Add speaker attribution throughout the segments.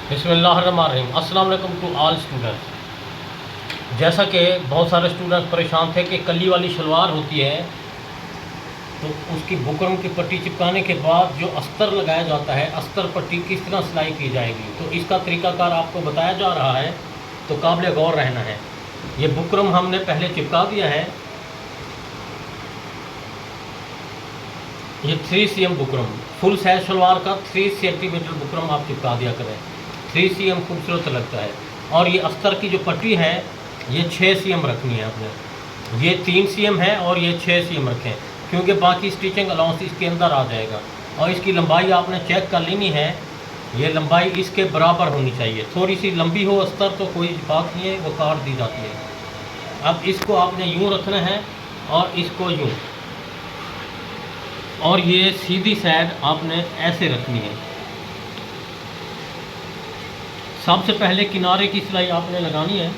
Speaker 1: बिस्मिल्लाहिर्रहमानिर्रहीम। अस्सलाम वालेकुम टू ऑल स्टूडेंट्स। जैसा कि बहुत सारे स्टूडेंट्स परेशान थे कि कली वाली शलवार होती है तो उसकी बुकरम की पट्टी चिपकाने के बाद जो अस्तर लगाया जाता है, अस्तर पट्टी किस तरह सिलाई की जाएगी, तो इसका तरीकाकार आपको बताया जा रहा है, तो काबिल गौर रहना है। ये बुकरम हमने पहले चिपका दिया है। ये 3 cm buckram, full size shalwar का 3 सेंटीमीटर बुकरम आप चिपका दिया करें। 3 cm खूबसूरत लगता है। और ये अस्तर की जो पट्टी है ये 6 cm रखनी है आपने। ये 3 cm है और ये 6 cm रखें, क्योंकि बाकी स्टिचिंग अलाउंस इसके अंदर आ जाएगा। और इसकी लंबाई आपने चेक कर लेनी है, ये लंबाई इसके बराबर होनी चाहिए। थोड़ी सी लंबी हो अस्तर तो कोई बात नहीं है, वो काट दी जाती है। अब इसको आपने यूँ रखना है और इसको यूँ, और ये सीधी साइड आपने ऐसे रखनी है। सबसे पहले किनारे की सिलाई आपने लगानी है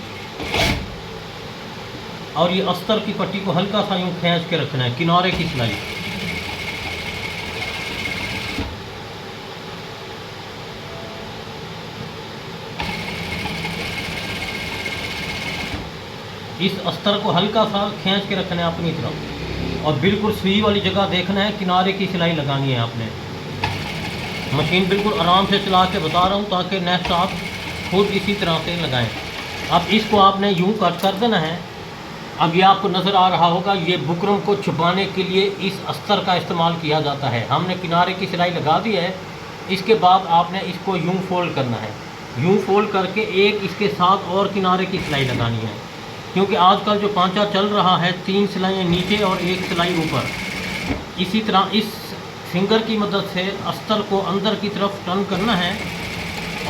Speaker 1: और ये अस्तर की पट्टी को हल्का सा यूँ खींच के रखना है, किनारे की सिलाई। इस अस्तर को हल्का सा खींच के रखना है अपनी तरफ, और बिल्कुल सुई वाली जगह देखना है, किनारे की सिलाई लगानी है आपने। मशीन बिल्कुल आराम से चला के बता रहा हूँ ताकि नेक्स्ट आप खुद इसी तरह से लगाएं। अब इसको आपने यूं कट कर देना है। अब ये आपको नज़र आ रहा होगा, ये बुकरम को छुपाने के लिए इस अस्तर का इस्तेमाल किया जाता है। हमने किनारे की सिलाई लगा दी है। इसके बाद आपने इसको यूं फोल्ड करना है। यूं फोल्ड करके एक इसके साथ और किनारे की सिलाई लगानी है, क्योंकि आजकल जो पांचा चल रहा है 3 सिलाइयाँ नीचे और 1 सिलाई ऊपर। इसी तरह इस फिंगर की मदद से अस्तर को अंदर की तरफ टर्न करना है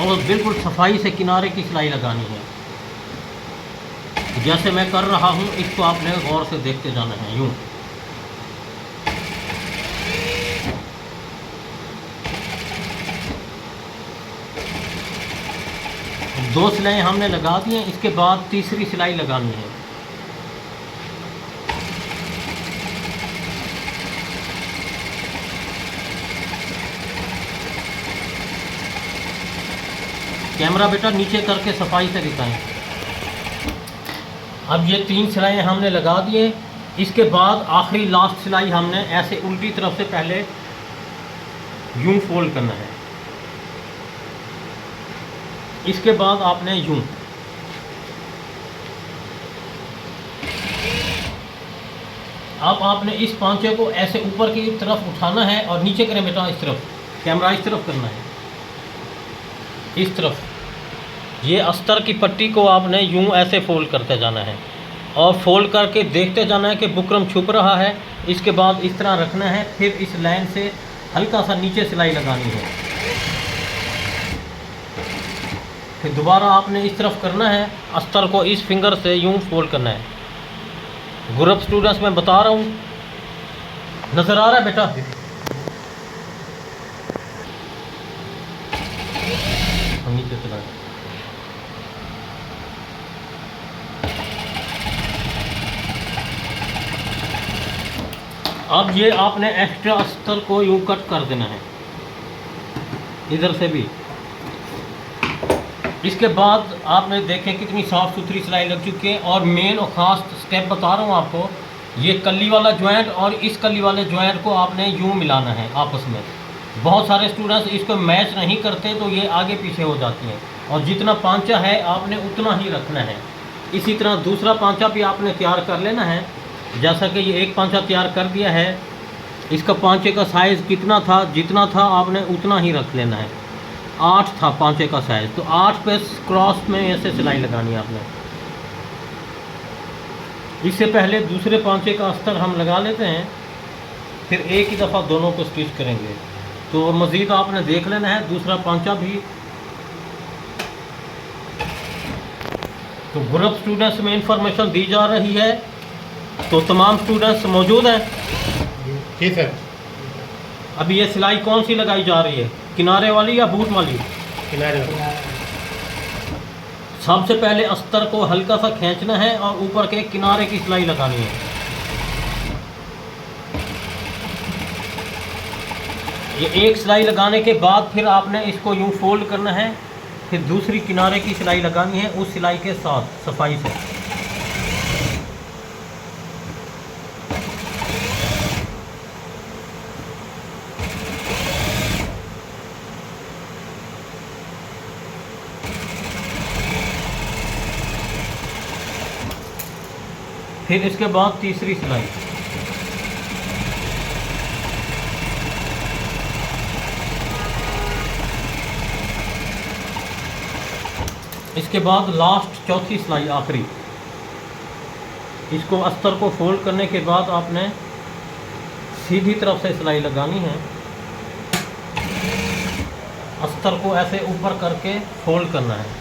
Speaker 1: और बिल्कुल सफाई से किनारे की सिलाई लगानी है। जैसे मैं कर रहा हूँ, इसको आपने गौर से देखते जाना है। यूँ दो सिलाई हमने लगा दी हैं। इसके बाद तीसरी सिलाई लगानी है। कैमरा बेटा नीचे करके सफाई से दिखाएं। अब ये 3 सिलाइयाँ हमने लगा दिए। इसके बाद आखिरी लास्ट सिलाई हमने ऐसे उल्टी तरफ से पहले यूं फोल्ड करना है। इसके बाद आपने यूं, अब आपने इस पांचे को ऐसे ऊपर की तरफ उठाना है और नीचे करें बेटा, इस तरफ कैमरा इस तरफ करना है, इस तरफ। ये अस्तर की पट्टी को आपने यूं ऐसे फोल्ड करते जाना है और फोल्ड करके देखते जाना है कि बुकरम छुप रहा है। इसके बाद इस तरह रखना है, फिर इस लाइन से हल्का सा नीचे सिलाई लगानी है। फिर दोबारा आपने इस तरफ करना है, अस्तर को इस फिंगर से यूं फोल्ड करना है। ग्रुप स्टूडेंट्स मैं बता रहा हूँ, नज़र आ रहा है बेटा? नीचे चला। अब ये आपने एक्स्ट्रा अस्तर को यूं कट कर देना है, इधर से भी। इसके बाद आपने देखें कितनी साफ़ सुथरी सिलाई लग चुकी है। और मेन और ख़ास स्टेप बता रहा हूँ आपको, ये कली वाला जॉइंट और इस कली वाले जॉइंट को आपने यूं मिलाना है आपस में। बहुत सारे स्टूडेंट्स इसको मैच नहीं करते तो ये आगे पीछे हो जाती हैं, और जितना पांचा है आपने उतना ही रखना है। इसी तरह दूसरा पांचा भी आपने तैयार कर लेना है। जैसा कि ये एक पांचा तैयार कर दिया है, इसका पांचे का साइज़ कितना था, जितना था आपने उतना ही रख लेना है। 8 था पांचे का साइज़, तो 8 पे क्रॉस में ऐसे सिलाई लगानी है आपने। इससे पहले दूसरे पांचे का अस्तर हम लगा लेते हैं, फिर एक ही दफ़ा दोनों को स्टिच करेंगे। तो मज़ीद आपने देख लेना है दूसरा पांचा भी। तो ग्रुप स्टूडेंट्स में इंफॉर्मेशन दी जा रही है, तो तमाम स्टूडेंट्स मौजूद हैं?
Speaker 2: जी सर।
Speaker 1: अभी ये सिलाई कौन सी लगाई जा रही है, किनारे वाली या बूट वाली?
Speaker 2: किनारे।
Speaker 1: सबसे पहले अस्तर को हल्का सा खींचना है और ऊपर के किनारे की सिलाई लगानी है। ये एक सिलाई लगाने के बाद फिर आपने इसको यूं फोल्ड करना है फिर दूसरी किनारे की सिलाई लगानी है उस सिलाई के साथ सफाई से। फिर इसके बाद तीसरी सिलाई। इसके बाद लास्ट चौथी सिलाई आखिरी। इसको अस्तर को फोल्ड करने के बाद आपने सीधी तरफ से सिलाई लगानी है। अस्तर को ऐसे ऊपर करके फोल्ड करना है।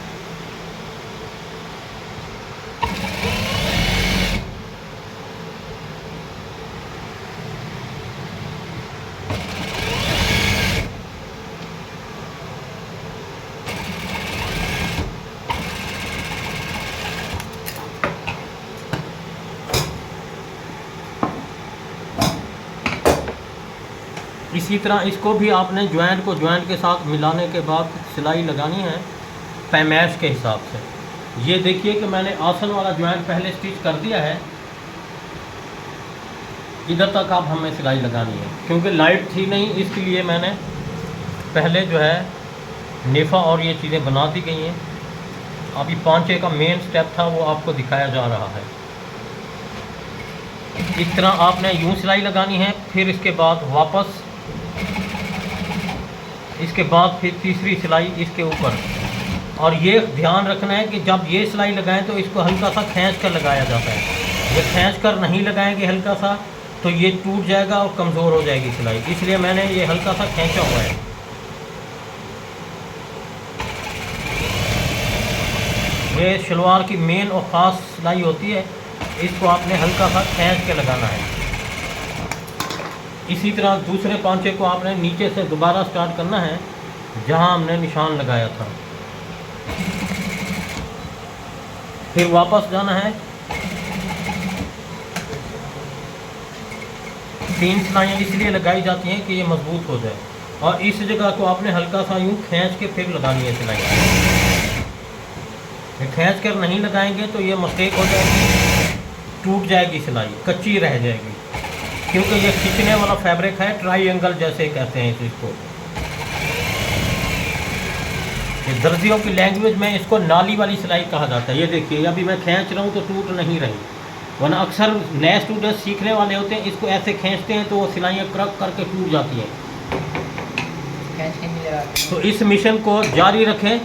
Speaker 1: इसी तरह इसको भी आपने ज्वाइंट को ज्वाइंट के साथ मिलाने के बाद सिलाई लगानी है पैमाइश के हिसाब से। ये देखिए कि मैंने आसन वाला ज्वाइंट पहले स्टिच कर दिया है। इधर तक आप हमें सिलाई लगानी है, क्योंकि लाइट थी नहीं इसलिए मैंने पहले जो है नेफा और ये चीज़ें बना दी गई हैं। अभी पांचे का मेन स्टेप था वो आपको दिखाया जा रहा है। इस तरह आपने यूँ सिलाई लगानी है, फिर इसके बाद वापस, इसके बाद फिर तीसरी सिलाई इसके ऊपर। और ये ध्यान रखना है कि जब ये सिलाई लगाएं तो इसको हल्का सा खींच कर लगाया जाता है। ये खींच कर नहीं लगाएंगे हल्का सा तो ये टूट जाएगा और कमज़ोर हो जाएगी सिलाई, इसलिए मैंने ये हल्का सा खींचा हुआ है। ये शलवार की मेन और ख़ास सिलाई होती है, इसको आपने हल्का सा खींच के लगाना है। इसी तरह दूसरे पांचे को आपने नीचे से दोबारा स्टार्ट करना है जहां हमने निशान लगाया था। फिर वापस जाना है। 3 सिलाइयाँ इसलिए लगाई जाती हैं कि ये मजबूत हो जाए, और इस जगह को आपने हल्का सा यूँ खींच के फिर लगानी है सिलाई। खींच कर नहीं लगाएंगे तो ये मिस्टेक हो जाएगी, टूट जाएगी सिलाई, कच्ची रह जाएगी, क्योंकि ये खींचने वाला फैब्रिक है, ट्रायंगल जैसे कहते हैं इसको। ये दर्जियों की लैंग्वेज में इसको नाली वाली सिलाई कहा जाता है। ये देखिए अभी मैं खींच रहा हूँ तो टूट नहीं रही, वरना अक्सर नए स्टूडेंट्स सीखने वाले होते हैं, इसको ऐसे खींचते हैं तो वो सिलाइयाँ क्रक करके टूट जाती हैं। तो इस मिशन को जारी रखें,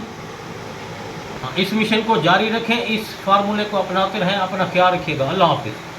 Speaker 1: इस मिशन को जारी रखें, इस फार्मूले को अपनाते रहें। अपना ख्याल रखिएगा। अल्लाह हाफिज़।